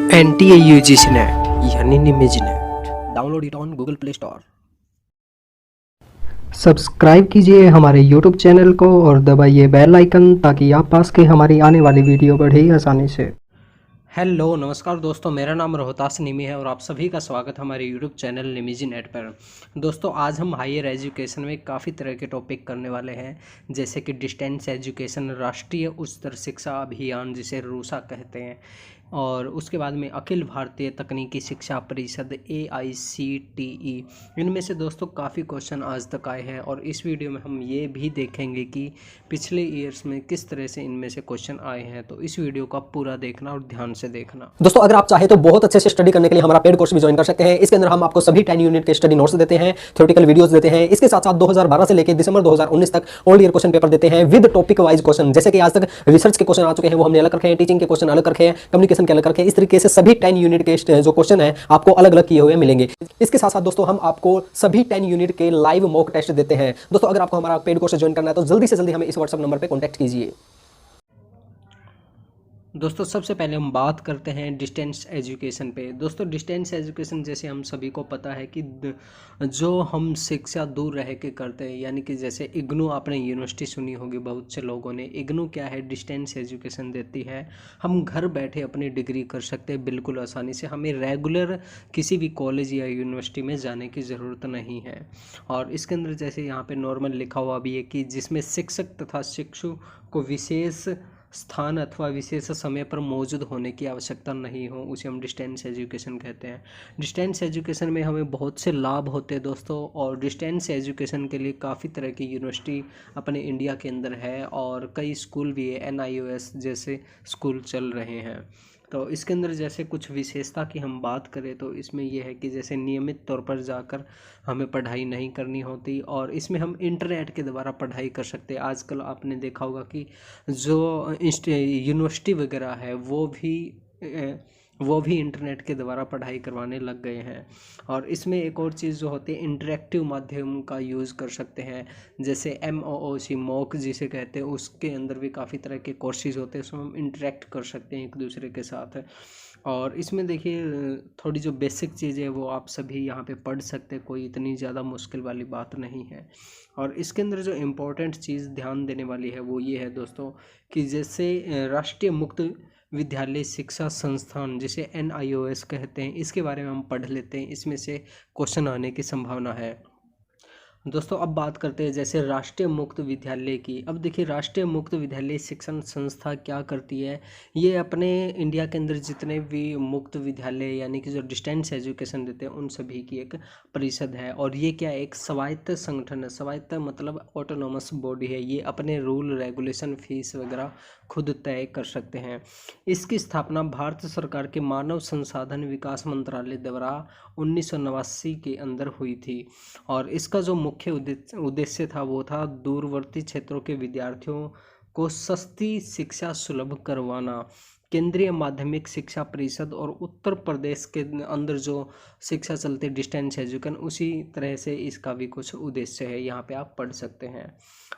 NTA UGC NET यानी निमिज NET. Download it on Google Play Store. Subscribe कीजिए हमारे YouTube चैनल को और दबाइए बेल आइकन ताकि आप पास के हमारी आने वाली वीडियो बढ़े आसानी से। हेलो नमस्कार दोस्तों, मेरा नाम रोहतास निमी है और आप सभी का स्वागत है हमारे यूट्यूब चैनल निमिजी नेट पर। दोस्तों आज हम हायर एजुकेशन में काफ़ी तरह के टॉपिक करने वाले हैं, जैसे कि डिस्टेंस एजुकेशन, राष्ट्रीय उच्चतर शिक्षा अभियान जिसे रूसा कहते हैं, और उसके बाद में अखिल भारतीय तकनीकी शिक्षा परिषद AICTE। इनमें से दोस्तों काफ़ी क्वेश्चन आज तक आए हैं और इस वीडियो में हम ये भी देखेंगे कि पिछले ईयर्स में किस तरह से इनमें से क्वेश्चन आए हैं। तो इस वीडियो का पूरा देखना और ध्यान से देखना। दोस्तों अगर आप चाहे तो बहुत अच्छे से स्टडी करने के लिए हमारा पेड कोर्स भी ज्वाइन कर सकते हैं। इसके अंदर हम आपको सभी 10 यूनिट के स्टडी नोट्स देते हैं, थ्योरेटिकल वीडियोस देते हैं। इसके साथ साथ 2012 से लेकर दिसंबर 2019 तक ऑल ईयर क्वेश्चन पेपर देते हैं विद टॉपिक वाइज क्वेश्चन। जैसे कि आज तक रिसर्च के क्वेश्चन आ चुके हैं वो हमने अलग रखे हैं, टीचिंग के क्वेश्चन अलग रखे हैं, कम्युनिकेशन के अलग रखे हैं। इस तरीके से सभी 10 यूनिट के जो क्वेश्चन है आपको अलग अलग किए हुए मिलेंगे। इसके साथ साथ दोस्तों हम आपको सभी 10 यूनिट के लाइव मॉक टेस्ट देते हैं। दोस्तों अगर आपको हमारा पेड कोर्स ज्वाइन करना है तो जल्दी से जल्दी हमें इस व्हाट्सएप नंबर पर कॉन्टैक्ट कीजिए। दोस्तों सबसे पहले हम बात करते हैं डिस्टेंस एजुकेशन पे। दोस्तों डिस्टेंस एजुकेशन जैसे हम सभी को पता है कि जो हम शिक्षा दूर रह के करते हैं, यानी कि जैसे इग्नू, आपने यूनिवर्सिटी सुनी होगी बहुत से लोगों ने। इग्नू क्या है? डिस्टेंस एजुकेशन देती है। हम घर बैठे अपनी डिग्री कर सकते हैं बिल्कुल आसानी से। हमें रेगुलर किसी भी कॉलेज या यूनिवर्सिटी में जाने की ज़रूरत नहीं है। और इसके अंदर जैसे यहाँ पे नॉर्मल लिखा हुआ भी है कि जिसमें शिक्षक तथा शिक्षु को विशेष स्थान अथवा विशेष समय पर मौजूद होने की आवश्यकता नहीं हो, उसे हम डिस्टेंस एजुकेशन कहते हैं। डिस्टेंस एजुकेशन में हमें बहुत से लाभ होते हैं दोस्तों, और डिस्टेंस एजुकेशन के लिए काफ़ी तरह की यूनिवर्सिटी अपने इंडिया के अंदर है और कई स्कूल भी है, NIOS जैसे स्कूल चल रहे हैं। तो इसके अंदर जैसे कुछ विशेषता की हम बात करें तो इसमें यह है कि जैसे नियमित तौर पर जाकर हमें पढ़ाई नहीं करनी होती, और इसमें हम इंटरनेट के द्वारा पढ़ाई कर सकते हैं। आजकल आपने देखा होगा कि जो यूनिवर्सिटी वगैरह है वो भी इंटरनेट के द्वारा पढ़ाई करवाने लग गए हैं। और इसमें एक और चीज़ जो होती है, इंटरेक्टिव माध्यम का यूज़ कर सकते हैं, जैसे MOOC मॉक जिसे कहते हैं। उसके अंदर भी काफ़ी तरह के कोर्सेज होते हैं, उसमें हम इंटरेक्ट कर सकते हैं एक दूसरे के साथ। और इसमें देखिए थोड़ी जो बेसिक चीज़ें वो आप सभी यहाँ पे पढ़ सकते हैं, कोई इतनी ज़्यादा मुश्किल वाली बात नहीं है। और इसके अंदर जो इम्पोर्टेंट चीज़ ध्यान देने वाली है वो ये है दोस्तों कि जैसे राष्ट्रीय मुक्त विद्यालय शिक्षा संस्थान जिसे NIOS कहते हैं, इसके बारे में हम पढ़ लेते हैं। इसमें से क्वेश्चन आने की संभावना है। दोस्तों अब बात करते हैं जैसे राष्ट्रीय मुक्त विद्यालय की। अब देखिए राष्ट्रीय मुक्त विद्यालय शिक्षण संस्था क्या करती है, ये अपने इंडिया के अंदर जितने भी मुक्त विद्यालय यानी कि जो डिस्टेंस एजुकेशन देते हैं उन सभी की एक परिषद है। और ये क्या है? एक स्वायत्त संगठन है। स्वायत्त मतलब ऑटोनोमस बॉडी है। ये अपने रूल रेगुलेशन फीस वगैरह खुद तय कर सकते हैं। इसकी स्थापना भारत सरकार के मानव संसाधन विकास मंत्रालय द्वारा 1989 के अंदर हुई थी। और इसका जो मुख्य उद्देश्य था वो था दूरवर्ती क्षेत्रों के विद्यार्थियों को सस्ती शिक्षा सुलभ करवाना। केंद्रीय माध्यमिक शिक्षा परिषद और उत्तर प्रदेश के अंदर जो शिक्षा चलती डिस्टेंस एजुकेशन, उसी तरह से इसका भी कुछ उद्देश्य है, यहाँ पे आप पढ़ सकते हैं।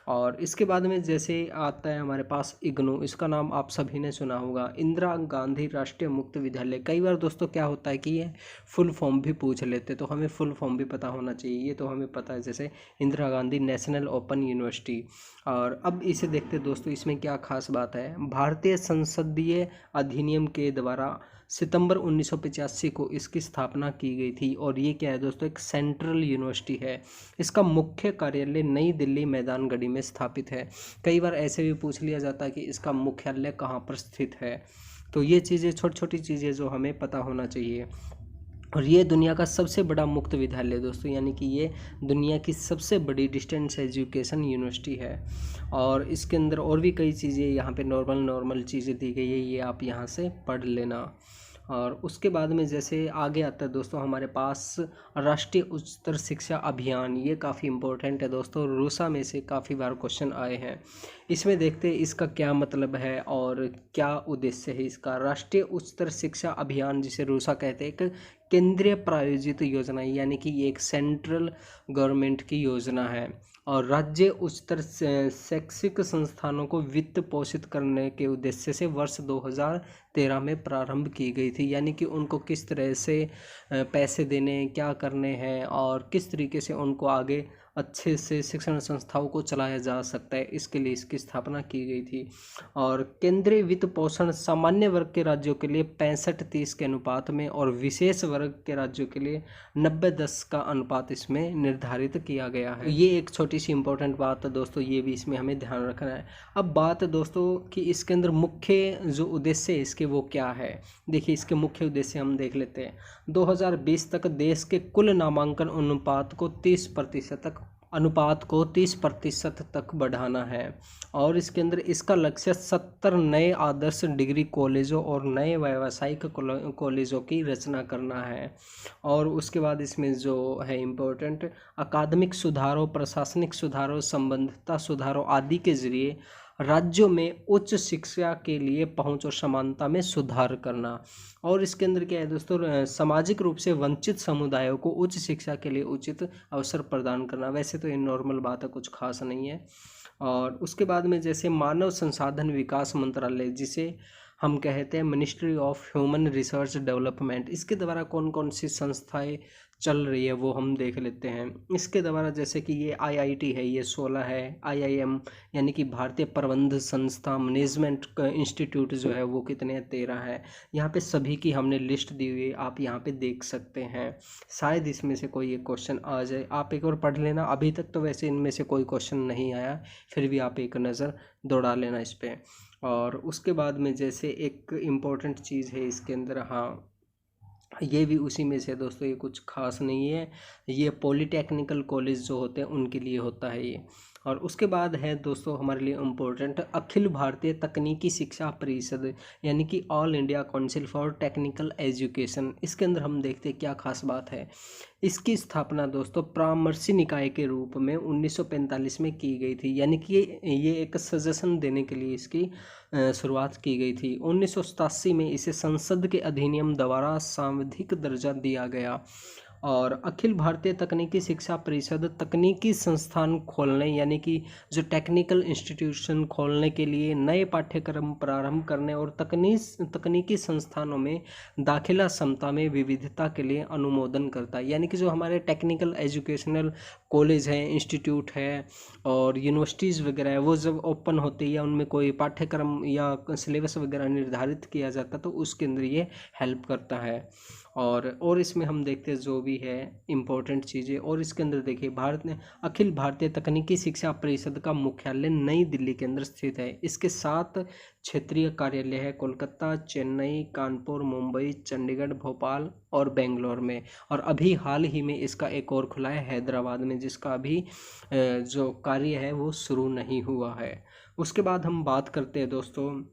और इसके बाद में जैसे आता है हमारे पास इग्नू, इसका नाम आप सभी ने सुना होगा, इंदिरा गांधी राष्ट्रीय मुक्त विद्यालय। कई बार दोस्तों क्या होता है कि ये फुल फॉर्म भी पूछ लेते, तो हमें फुल फॉर्म भी पता होना चाहिए। ये तो हमें पता है, जैसे Indira Gandhi national open university. और अब इसे देखते दोस्तों, इसमें क्या खास बात है। भारतीय संसदीय अधिनियम के द्वारा सितंबर 1985 को इसकी स्थापना की गई थी। और ये क्या है दोस्तों? एक सेंट्रल यूनिवर्सिटी है। इसका मुख्य कार्यालय नई दिल्ली मैदानगढ़ी में स्थापित है। कई बार ऐसे भी पूछ लिया जाता है कि इसका मुख्यालय कहाँ पर स्थित है। तो ये चीज़ें छोटी छोटी चीज़ें जो हमें पता होना चाहिए। और ये दुनिया का सबसे बड़ा मुक्त विद्यालय दोस्तों, यानी कि ये दुनिया की सबसे बड़ी डिस्टेंस एजुकेशन यूनिवर्सिटी है। और इसके अंदर और भी कई चीज़ें यहाँ पे नॉर्मल चीज़ें दी गई है, ये आप यहाँ से पढ़ लेना। और उसके बाद में जैसे आगे आता है दोस्तों हमारे पास राष्ट्रीय उच्चतर शिक्षा अभियान। ये काफ़ी इम्पोर्टेंट है दोस्तों, रूसा में से काफ़ी बार क्वेश्चन आए हैं। इसमें देखते हैं इसका क्या मतलब है और क्या उद्देश्य है इसका। राष्ट्रीय उच्चतर शिक्षा अभियान जिसे रूसा कहते हैं, एक केंद्रीय प्रायोजित योजना है, यानी कि ये एक सेंट्रल गवर्नमेंट की योजना है और राज्य उच्चतर शैक्षिक संस्थानों को वित्त पोषित करने के उद्देश्य से वर्ष 2013 में प्रारंभ की गई थी। यानी कि उनको किस तरह से पैसे देने, क्या करने हैं और किस तरीके से उनको आगे अच्छे से शिक्षण संस्थाओं को चलाया जा सकता है, इसके लिए इसकी स्थापना की गई थी। और केंद्रीय वित्त पोषण सामान्य वर्ग के राज्यों के लिए 65-30 के अनुपात में और विशेष वर्ग के राज्यों के लिए 90-10 का अनुपात इसमें निर्धारित किया गया है। ये एक छोटी सी इंपॉर्टेंट बात है दोस्तों, ये भी इसमें हमें ध्यान रखना है। अब बात है दोस्तों कि इसके अंदर मुख्य जो उद्देश्य है इसके वो क्या है। देखिए इसके मुख्य उद्देश्य हम देख लेते हैं। 2020 तक देश के कुल नामांकन अनुपात को 30% तक बढ़ाना है और इसके अंदर इसका लक्ष्य 70 नए आदर्श डिग्री कॉलेजों और नए व्यावसायिक कॉलेजों की रचना करना है। और उसके बाद इसमें जो है इम्पोर्टेंट, अकादमिक सुधारों, प्रशासनिक सुधारों, संबद्धता सुधारों आदि के जरिए राज्यों में उच्च शिक्षा के लिए पहुंच और समानता में सुधार करना। और इसके अंदर क्या है दोस्तों, सामाजिक रूप से वंचित समुदायों को उच्च शिक्षा के लिए उचित अवसर प्रदान करना। वैसे तो ये नॉर्मल बात है, कुछ खास नहीं है। और उसके बाद में जैसे मानव संसाधन विकास मंत्रालय, जिसे हम कहते हैं ministry of human research development, इसके द्वारा कौन कौन सी संस्थाएं चल रही है वो हम देख लेते हैं। इसके द्वारा जैसे कि ये IIT है, ये 16 है, IIM यानी कि भारतीय प्रबंध संस्था, मैनेजमेंट इंस्टीट्यूट जो है वो कितने हैं, 13 है। यहाँ पे सभी की हमने लिस्ट दी हुई है, आप यहाँ पे देख सकते हैं। शायद इसमें से कोई एक क्वेश्चन आ जाए, आप एक बार पढ़ लेना। अभी तक तो वैसे इनमें से कोई क्वेश्चन नहीं आया, फिर भी आप एक नज़र दौड़ा लेना इस पर। और उसके बाद में जैसे एक इम्पोर्टेंट चीज़ है इसके अंदर, हाँ ये भी उसी में से दोस्तों, ये कुछ खास नहीं है, ये पॉलीटेक्निकल कॉलेज जो होते हैं उनके लिए होता है ये। और उसके बाद है दोस्तों हमारे लिए इम्पोर्टेंट अखिल भारतीय तकनीकी शिक्षा परिषद, यानी कि all India council for technical education. इसके अंदर हम देखते हैं क्या खास बात है। इसकी स्थापना दोस्तों परामर्शी निकाय के रूप में 1945 में की गई थी, यानी कि ये एक सजेशन देने के लिए इसकी शुरुआत की गई थी। 1987 में इसे संसद के अधिनियम द्वारा सांविधिक दर्जा दिया गया। और अखिल भारतीय तकनीकी शिक्षा परिषद तकनीकी संस्थान खोलने, यानी कि जो टेक्निकल इंस्टीट्यूशन खोलने के लिए, नए पाठ्यक्रम प्रारंभ करने और तकनीकी संस्थानों में दाखिला क्षमता में विविधता के लिए अनुमोदन करता है। यानी कि जो हमारे टेक्निकल एजुकेशनल कॉलेज हैं, इंस्टीट्यूट है और यूनिवर्सिटीज़ वगैरह है, वो जब ओपन होती है या उनमें कोई पाठ्यक्रम या सिलेबस वगैरह निर्धारित किया जाता है तो उसके अंदर ये हेल्प करता है। और इसमें हम देखते हैं जो भी है इम्पोर्टेंट चीज़ें। और इसके अंदर देखिए अखिल भारतीय तकनीकी शिक्षा परिषद का मुख्यालय नई दिल्ली के अंदर स्थित है। इसके 7 क्षेत्रीय कार्यालय है, कोलकाता, चेन्नई, कानपुर, मुंबई, चंडीगढ़, भोपाल और बेंगलोर में। और अभी हाल ही में इसका एक और खुला है हैदराबाद में, जिसका अभी जो कार्य है वो शुरू नहीं हुआ है। उसके बाद हम बात करते हैं दोस्तों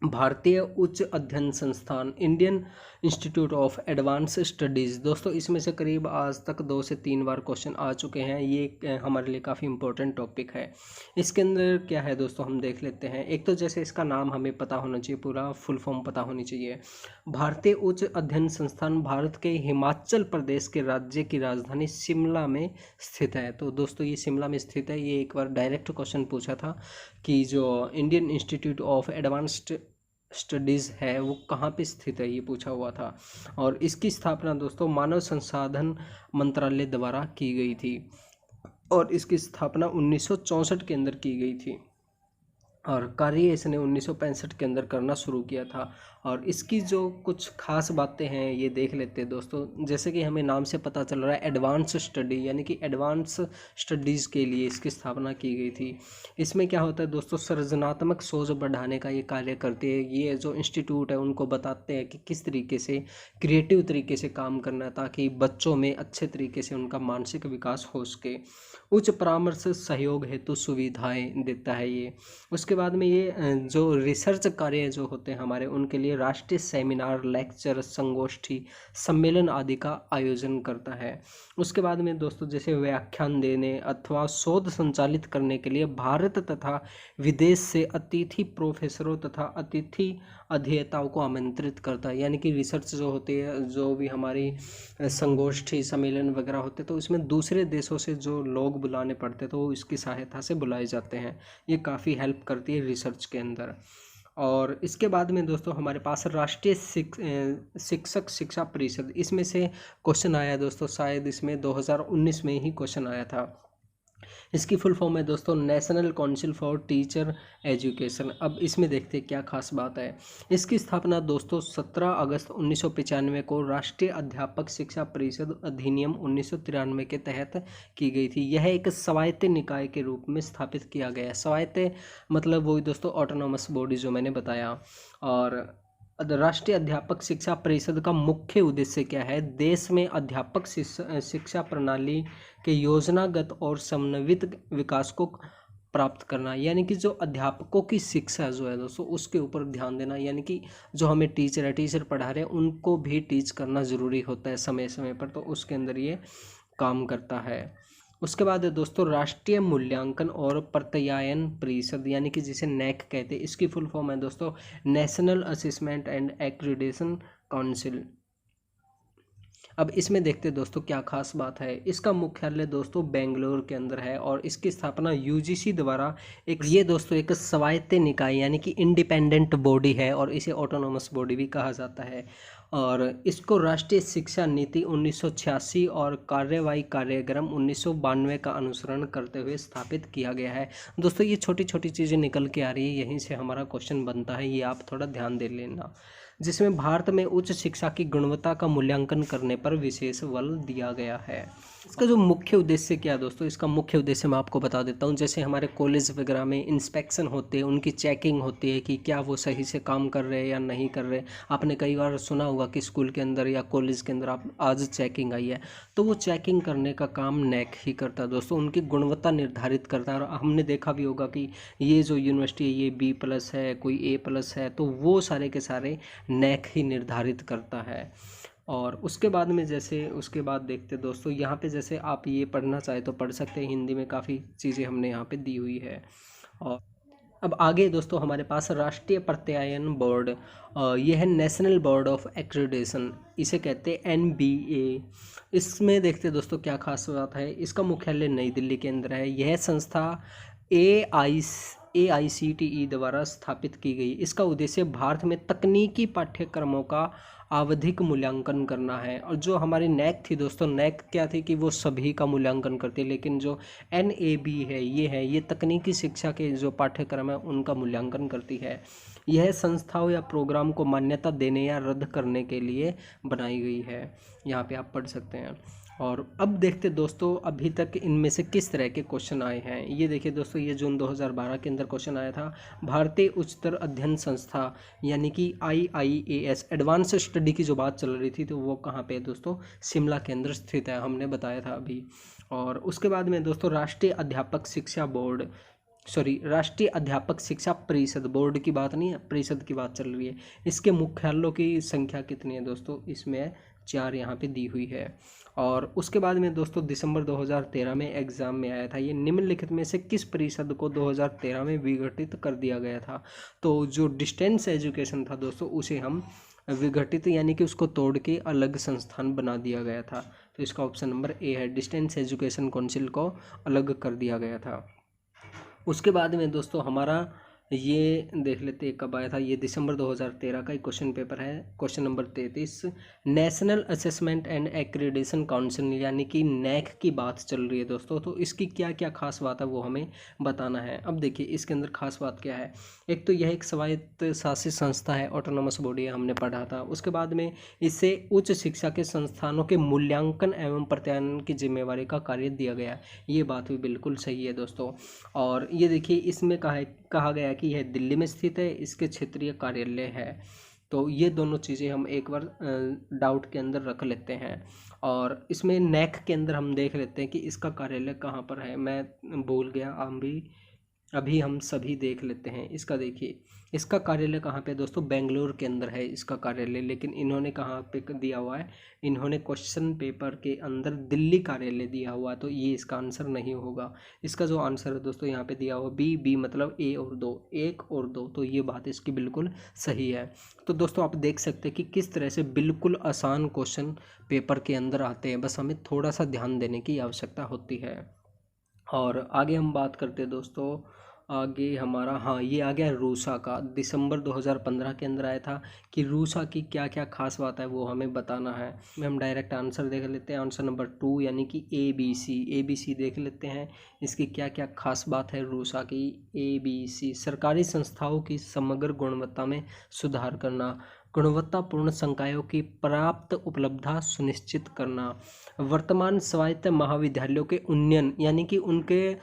भारतीय उच्च अध्ययन संस्थान, Indian institute of advance studies. दोस्तों इसमें से करीब आज तक 2 से 3 बार क्वेश्चन आ चुके हैं, ये हमारे लिए काफ़ी इंपॉर्टेंट टॉपिक है। इसके अंदर क्या है दोस्तों हम देख लेते हैं। एक तो जैसे इसका नाम हमें पता होना चाहिए, पूरा फुल फॉर्म पता होनी चाहिए। भारतीय उच्च अध्ययन संस्थान भारत के हिमाचल प्रदेश के राज्य की राजधानी शिमला में स्थित है। तो दोस्तों ये शिमला में स्थित है। ये एक बार डायरेक्ट क्वेश्चन पूछा था कि जो Indian institute of advanced studies है वो कहाँ पे स्थित है, ये पूछा हुआ था। और इसकी स्थापना दोस्तों मानव संसाधन मंत्रालय द्वारा की गई थी और इसकी स्थापना 1964 के अंदर की गई थी और कार्य इसने 1965 के अंदर करना शुरू किया था। और इसकी जो कुछ खास बातें हैं ये देख लेते हैं दोस्तों। जैसे कि हमें नाम से पता चल रहा है एडवांस स्टडी, यानी कि एडवांस स्टडीज़ के लिए इसकी स्थापना की गई थी। इसमें क्या होता है दोस्तों, सृजनात्मक सोच बढ़ाने का ये कार्य करते हैं। ये जो इंस्टीट्यूट है उनको बताते हैं कि किस तरीके से क्रिएटिव तरीके से काम करना है ताकि बच्चों में अच्छे तरीके से उनका मानसिक विकास हो सके। उच्च परामर्श सहयोग हेतु सुविधाएं देता है ये। उसके बाद में ये जो रिसर्च कार्य जो होते हैं हमारे, उनके लिए लिए राष्ट्रीय सेमिनार, लेक्चर, संगोष्ठी, सम्मेलन आदि का आयोजन करता है। उसके बाद में दोस्तों जैसे व्याख्यान देने अथवा शोध संचालित करने के लिए भारत तथा विदेश से अतिथि प्रोफेसरों तथा अतिथि अध्येताओं को आमंत्रित करता है। यानी कि रिसर्च जो होती है, जो भी हमारी संगोष्ठी सम्मेलन वगैरह होते तो इसमें दूसरे देशों से जो लोग बुलाने पड़ते तो वो इसकी सहायता से बुलाए जाते हैं। ये काफ़ी हेल्प करती है रिसर्च के अंदर। और इसके बाद में दोस्तों हमारे पास राष्ट्रीय शिक्षक शिक्षा परिषद, इसमें से क्वेश्चन आया दोस्तों, शायद इसमें 2019 में ही क्वेश्चन आया था। इसकी फुल फॉर्म है दोस्तों national council for teacher education. अब इसमें देखते हैं क्या खास बात है। इसकी स्थापना दोस्तों 17 अगस्त 1995 को राष्ट्रीय अध्यापक शिक्षा परिषद अधिनियम 1993 के तहत की गई थी। यह एक स्वायत्त निकाय के रूप में स्थापित किया गया है। स्वायत्त मतलब वही दोस्तों ऑटोनॉमस बॉडी जो मैंने बताया। और राष्ट्रीय अध्यापक शिक्षा परिषद का मुख्य उद्देश्य क्या है? देश में अध्यापक शिक्षा प्रणाली के योजनागत और समन्वित विकास को प्राप्त करना। यानी कि जो अध्यापकों की शिक्षा जो है दोस्तों उसके ऊपर ध्यान देना। यानी कि जो हमें टीचर पढ़ा रहे हैं उनको भी टीच करना ज़रूरी होता है समय समय पर, तो उसके अंदर ये काम करता है। उसके बाद है दोस्तों राष्ट्रीय मूल्यांकन और प्रत्यायन परिषद, यानी कि जिसे नैक कहते हैं। इसकी फुल फॉर्म है दोस्तों national assessment and accreditation council. अब इसमें देखते हैं दोस्तों क्या खास बात है। इसका मुख्यालय दोस्तों बेंगलोर के अंदर है और इसकी स्थापना यूजीसी द्वारा ये दोस्तों एक स्वायत्त निकाय यानी कि इंडिपेंडेंट बॉडी है और इसे ऑटोनोमस बॉडी भी कहा जाता है। और इसको राष्ट्रीय शिक्षा नीति 1986 और कार्यवाही कार्यक्रम 1992 का अनुसरण करते हुए स्थापित किया गया है। दोस्तों ये छोटी छोटी चीज़ें निकल के आ रही है, यहीं से हमारा क्वेश्चन बनता है, ये आप थोड़ा ध्यान दे लेना। जिसमें भारत में उच्च शिक्षा की गुणवत्ता का मूल्यांकन करने पर विशेष बल दिया गया है। इसका जो मुख्य उद्देश्य क्या है दोस्तों, इसका मुख्य उद्देश्य मैं आपको बता देता हूँ। जैसे हमारे कॉलेज वगैरह में इंस्पेक्शन होते हैं, उनकी चेकिंग होती है कि क्या वो सही से काम कर रहे हैं या नहीं कर रहे। आपने कई बार सुना होगा कि स्कूल के अंदर या कॉलेज के अंदर आप आज चेकिंग आई है, तो वो चेकिंग करने का काम नैक ही करता है दोस्तों, उनकी गुणवत्ता निर्धारित करता है। और हमने देखा भी होगा कि ये जो यूनिवर्सिटी है ये B+ है, कोई A+ है, तो वो सारे के सारे नैक ही निर्धारित करता है। और उसके बाद में जैसे उसके बाद देखते दोस्तों यहाँ पे जैसे आप ये पढ़ना चाहे तो पढ़ सकते हैं, हिंदी में काफ़ी चीज़ें हमने यहाँ पे दी हुई है। और अब आगे दोस्तों हमारे पास राष्ट्रीय प्रत्यायन बोर्ड, यह है नेशनल बोर्ड ऑफ एक्रीडेशन, इसे कहते हैं NBA। इसमें देखते दोस्तों क्या खास बात है। इसका मुख्यालय नई दिल्ली के अंदर है। यह संस्था AICTE द्वारा स्थापित की गई। इसका उद्देश्य भारत में तकनीकी पाठ्यक्रमों का आवधिक मूल्यांकन करना है। और जो हमारी नैक थी दोस्तों, नैक क्या थी कि वो सभी का मूल्यांकन करती है, लेकिन जो NAB है ये तकनीकी शिक्षा के जो पाठ्यक्रम है उनका मूल्यांकन करती है। यह संस्थाओं या प्रोग्राम को मान्यता देने या रद्द करने के लिए बनाई गई है। यहाँ पे आप पढ़ सकते हैं। और अब देखते दोस्तों अभी तक इनमें से किस तरह के क्वेश्चन आए हैं। ये देखिए दोस्तों, ये जून 2012 के अंदर क्वेश्चन आया था। भारतीय उच्चतर अध्ययन संस्था यानी कि IIAS एडवांस स्टडी की जो बात चल रही थी, तो वो कहाँ पे है दोस्तों? शिमला के अंदर स्थित है, हमने बताया था अभी। और उसके बाद में दोस्तों राष्ट्रीय अध्यापक शिक्षा परिषद, बोर्ड की बात नहीं है, परिषद की बात चल रही है। इसके मुख्यालयों की संख्या कितनी है दोस्तों? इसमें 4 यहाँ पे दी हुई है। और उसके बाद में दोस्तों दिसंबर 2013 में एग्ज़ाम में आया था, ये निम्नलिखित में से किस परिषद को 2013 में विघटित कर दिया गया था? तो जो डिस्टेंस एजुकेशन था दोस्तों उसे हम विघटित यानी कि उसको तोड़ के अलग संस्थान बना दिया गया था। तो इसका ऑप्शन नंबर A है, डिस्टेंस एजुकेशन काउंसिल को अलग कर दिया गया था। उसके बाद में दोस्तों हमारा ये देख लेते हैं कब आया था। ये दिसंबर 2013 का एक क्वेश्चन पेपर है, question number 33। National assessment and accreditation council यानी कि नैक की बात चल रही है दोस्तों, तो इसकी क्या क्या खास बात है वो हमें बताना है। अब देखिए इसके अंदर खास बात क्या है। एक तो यह एक स्वायत्त शासित संस्था है, ऑटोनोमस बॉडी है, हमने पढ़ा था। उसके बाद में इससे उच्च शिक्षा के संस्थानों के मूल्यांकन एवं प्रत्यायन की जिम्मेवारी का कार्य दिया गया। ये बात भी बिल्कुल सही है दोस्तों। और ये देखिए इसमें कहा गया कि यह दिल्ली में स्थित है, इसके क्षेत्रीय कार्यालय है। तो ये दोनों चीज़ें हम एक बार डाउट के अंदर रख लेते हैं। और इसमें नैक के अंदर हम देख लेते हैं कि इसका कार्यालय कहाँ पर है, मैं भूल गया। अभी हम सभी देख लेते हैं। इसका देखिए, इसका कार्यालय कहाँ पे दोस्तों, बेंगलोर के अंदर है इसका कार्यालय, लेकिन इन्होंने कहाँ पे दिया हुआ है, इन्होंने क्वेश्चन पेपर के अंदर दिल्ली कार्यालय दिया हुआ, तो ये इसका आंसर नहीं होगा। इसका जो आंसर है दोस्तों यहाँ पे दिया हुआ बी मतलब ए और दो, एक और दो, तो ये बात इसकी बिल्कुल सही है। तो दोस्तों आप देख सकते हैं कि किस तरह से बिल्कुल आसान क्वेश्चन पेपर के अंदर आते हैं, बस हमें थोड़ा सा ध्यान देने की आवश्यकता होती है। और आगे हम बात करते हैं दोस्तों, आगे हमारा, हाँ, ये आ गया रूसा का, दिसंबर 2015 के अंदर आया था कि रूसा की क्या क्या खास बात है वो हमें बताना है। में हम डायरेक्ट आंसर देख लेते हैं, आंसर नंबर 2 यानी कि ABC देख लेते हैं, इसकी क्या क्या खास बात है रूसा की। ABC सरकारी संस्थाओं की समग्र गुणवत्ता में सुधार करना, गुणवत्तापूर्ण संकायों की प्राप्त उपलब्धता सुनिश्चित करना, वर्तमान स्वायत्त महाविद्यालयों के उन्नयन यानी कि उनके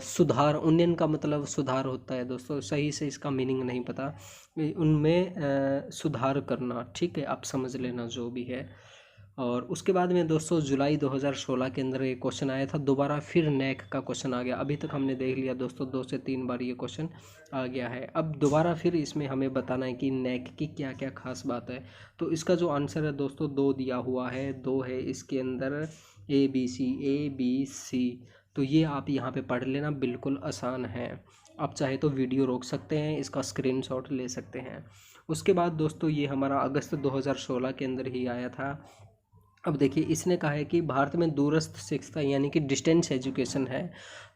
सुधार, उन्नयन का मतलब सुधार होता है दोस्तों, सही से इसका मीनिंग नहीं पता, उनमें सुधार करना, ठीक है, आप समझ लेना जो भी है। और उसके बाद में दोस्तों जुलाई 2016 के अंदर ये क्वेश्चन आया था, दोबारा फिर नेक का क्वेश्चन आ गया। अभी तक हमने देख लिया दोस्तों 2 से 3 बार ये क्वेश्चन आ गया है, अब दोबारा फिर इसमें हमें बताना है कि नेक की क्या क्या खास बात है। तो इसका जो आंसर है दोस्तों 2 दिया हुआ है, 2 है इसके अंदर, ABC। तो ये आप यहाँ पे पढ़ लेना, बिल्कुल आसान है। आप चाहे तो वीडियो रोक सकते हैं, इसका स्क्रीनशॉट ले सकते हैं। उसके बाद दोस्तों ये हमारा अगस्त 2016 के अंदर ही आया था। अब देखिए इसने कहा है कि भारत में दूरस्थ शिक्षा यानी कि डिस्टेंस एजुकेशन है,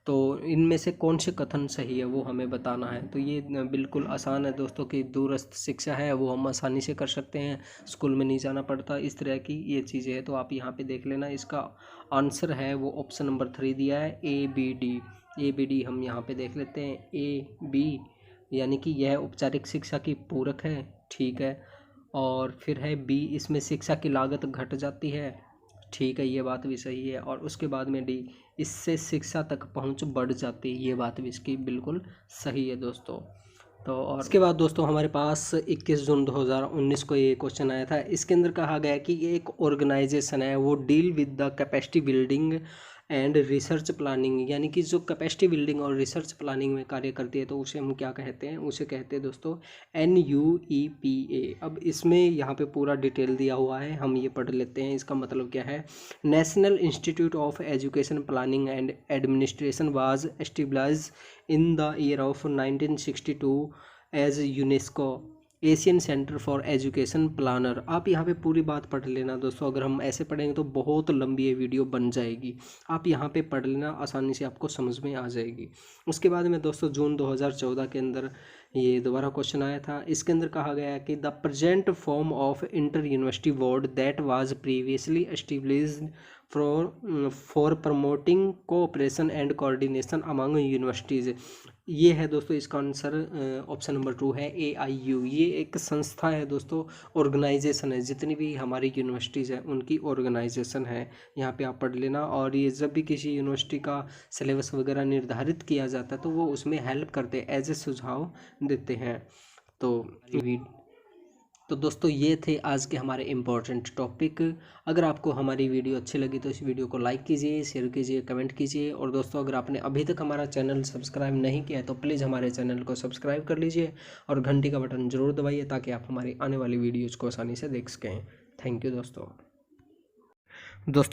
तो इनमें से कौन से कथन सही है वो हमें बताना है। तो ये बिल्कुल आसान है दोस्तों कि दूरस्थ शिक्षा है वो हम आसानी से कर सकते हैं, स्कूल में नहीं जाना पड़ता, इस तरह की ये चीज़ें हैं। तो आप यहाँ पे देख लेना, इसका आंसर है वो ऑप्शन नंबर 3 दिया है, ABD हम यहाँ पे देख लेते हैं, AB यानी कि यह औपचारिक शिक्षा की पूरक है, ठीक है। और फिर है B, इसमें शिक्षा की लागत घट जाती है, ठीक है, ये बात भी सही है। और उसके बाद में D, इससे शिक्षा तक पहुंच बढ़ जाती है, ये बात भी इसकी बिल्कुल सही है दोस्तों। तो और इसके बाद दोस्तों हमारे पास 21 जून 2019 को ये क्वेश्चन आया था। इसके अंदर कहा गया कि एक ऑर्गेनाइजेशन है वो deal with the capacity building and research planning, यानी कि जो कैपेसिटी बिल्डिंग और रिसर्च प्लानिंग में कार्य करती है, तो उसे हम क्या कहते हैं, उसे कहते हैं दोस्तों NUEPA। अब इसमें यहाँ पे पूरा डिटेल दिया हुआ है, हम ये पढ़ लेते हैं। इसका मतलब क्या है, national institute of education planning and administration was established in the year of 1962 as UNESCO Asian centre for education planner. आप यहाँ पे पूरी बात पढ़ लेना दोस्तों, अगर हम ऐसे पढ़ेंगे तो बहुत लंबी ये वीडियो बन जाएगी, आप यहाँ पे पढ़ लेना, आसानी से आपको समझ में आ जाएगी। उसके बाद में दोस्तों जून 2014 के अंदर ये दोबारा क्वेश्चन आया था। इसके अंदर कहा गया है कि the present form of inter university board that was previously established for promoting cooperation and coordination among universities, ये है दोस्तों इसका आंसर ऑप्शन नंबर 2 है AIU। ये एक संस्था है दोस्तों, ऑर्गेनाइजेशन है, जितनी भी हमारी यूनिवर्सिटीज़ हैं उनकी ऑर्गेनाइजेशन है, यहाँ पे आप पढ़ लेना। और ये जब भी किसी यूनिवर्सिटी का सिलेबस वगैरह निर्धारित किया जाता है तो वो उसमें हेल्प करते हैं, एज ए सुझाव देते हैं। तो दोस्तों ये थे आज के हमारे इम्पोर्टेंट टॉपिक। अगर आपको हमारी वीडियो अच्छी लगी तो इस वीडियो को लाइक कीजिए, शेयर कीजिए, कमेंट कीजिए। और दोस्तों अगर आपने अभी तक हमारा चैनल सब्सक्राइब नहीं किया है तो प्लीज़ हमारे चैनल को सब्सक्राइब कर लीजिए और घंटी का बटन ज़रूर दबाइए ताकि आप हमारी आने वाली वीडियोज़ को आसानी से देख सकें। थैंक यू दोस्तों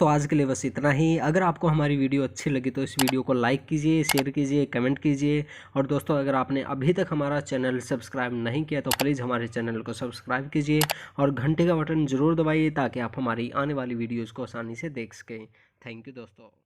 आज के लिए बस इतना ही। अगर आपको हमारी वीडियो अच्छी लगी तो इस वीडियो को लाइक कीजिए, शेयर कीजिए, कमेंट कीजिए। और दोस्तों अगर आपने अभी तक हमारा चैनल सब्सक्राइब नहीं किया तो प्लीज़ हमारे चैनल को सब्सक्राइब कीजिए और घंटे का बटन ज़रूर दबाइए ताकि आप हमारी आने वाली वीडियोज़ को आसानी से देख सकें। थैंक यू दोस्तों।